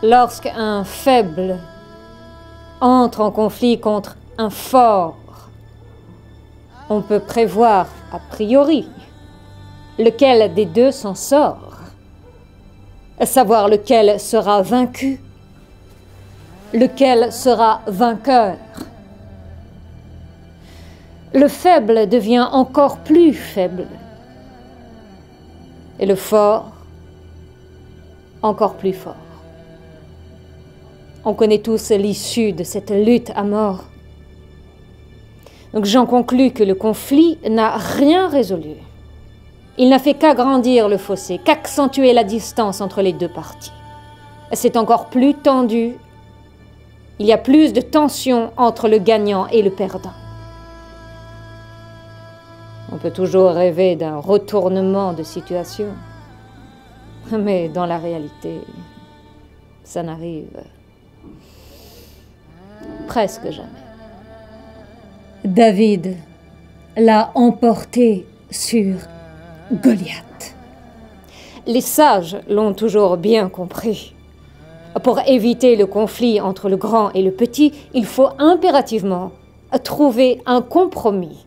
Lorsqu'un faible entre en conflit contre un fort, on peut prévoir a priori lequel des deux s'en sort, savoir lequel sera vaincu, lequel sera vainqueur. Le faible devient encore plus faible et le fort encore plus fort. On connaît tous l'issue de cette lutte à mort. Donc j'en conclus que le conflit n'a rien résolu. Il n'a fait qu'agrandir le fossé, qu'accentuer la distance entre les deux parties. C'est encore plus tendu. Il y a plus de tension entre le gagnant et le perdant. On peut toujours rêver d'un retournement de situation, mais dans la réalité, ça n'arrive presque jamais. David l'a emporté sur Goliath. Les sages l'ont toujours bien compris. Pour éviter le conflit entre le grand et le petit, il faut impérativement trouver un compromis,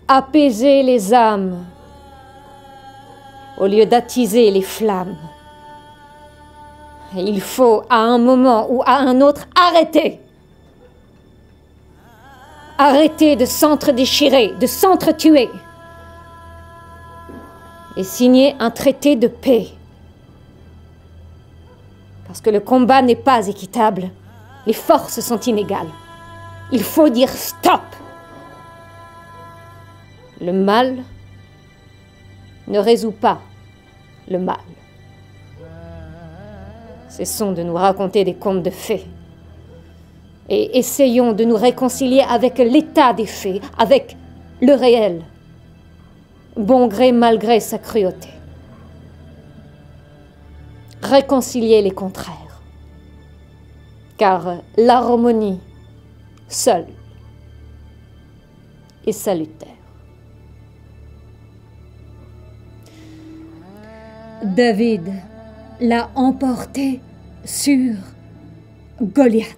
apaiser les âmes au lieu d'attiser les flammes. Il faut à un moment ou à un autre arrêter. Arrêter de s'entre-déchirer, de s'entre-tuer et signer un traité de paix. Parce que le combat n'est pas équitable, les forces sont inégales. Il faut dire stop. Le mal ne résout pas le mal. Cessons de nous raconter des contes de fées et essayons de nous réconcilier avec l'état des faits, avec le réel, bon gré malgré sa cruauté. Réconcilier les contraires, car l'harmonie seule est salutaire. David l'a emporté sur Goliath.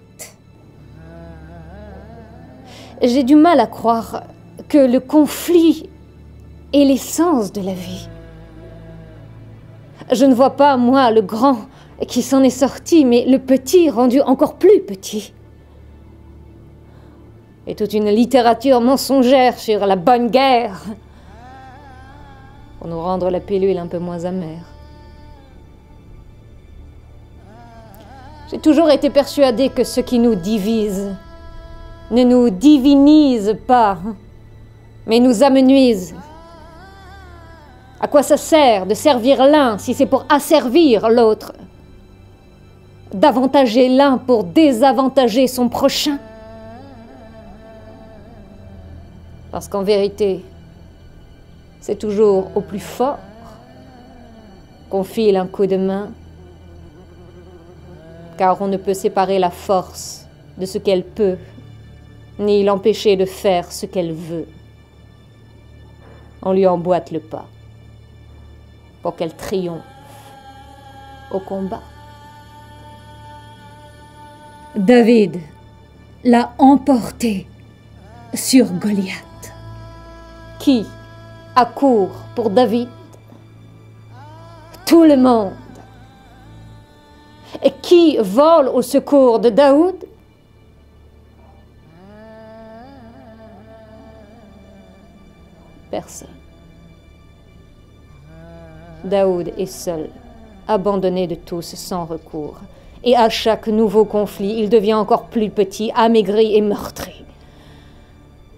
J'ai du mal à croire que le conflit est l'essence de la vie. Je ne vois pas, moi, le grand qui s'en est sorti, mais le petit rendu encore plus petit. Et toute une littérature mensongère sur la bonne guerre pour nous rendre la pilule un peu moins amère. J'ai toujours été persuadée que ce qui nous divise ne nous divinise pas, mais nous amenuise. À quoi ça sert de servir l'un si c'est pour asservir l'autre? D'avantager l'un pour désavantager son prochain? Parce qu'en vérité, c'est toujours au plus fort qu'on file un coup de main, car on ne peut séparer la force de ce qu'elle peut, ni l'empêcher de faire ce qu'elle veut. On lui emboîte le pas pour qu'elle triomphe au combat. David l'a emporté sur Goliath. Qui accourt pour David? Tout le monde. Et qui vole au secours de Daoud? Personne. Daoud est seul, abandonné de tous, sans recours. Et à chaque nouveau conflit, il devient encore plus petit, amaigri et meurtri.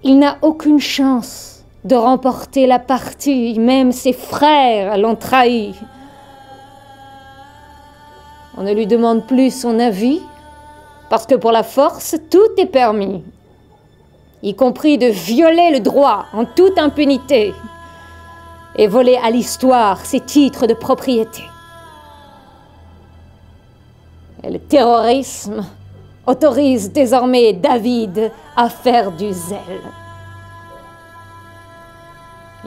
Il n'a aucune chance de remporter la partie, même ses frères l'ont trahi. On ne lui demande plus son avis, parce que pour la force, tout est permis, y compris de violer le droit en toute impunité et voler à l'histoire ses titres de propriété. Et le terrorisme autorise désormais David à faire du zèle.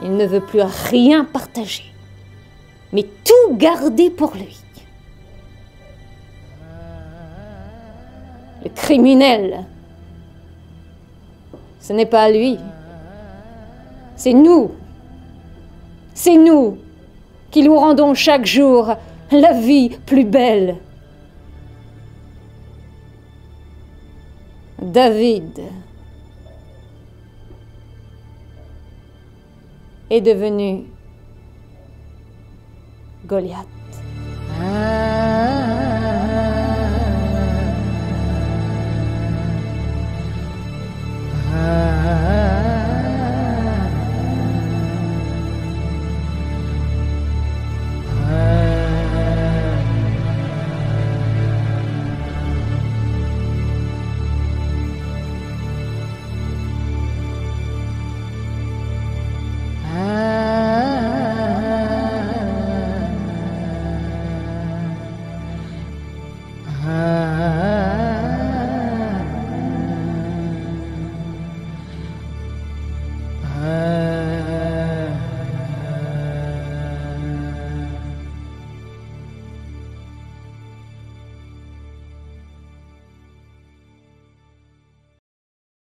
Il ne veut plus rien partager, mais tout garder pour lui. le criminel. Ce n'est pas lui. C'est nous. C'est nous qui lui rendons chaque jour la vie plus belle. David est devenu Goliath. Ah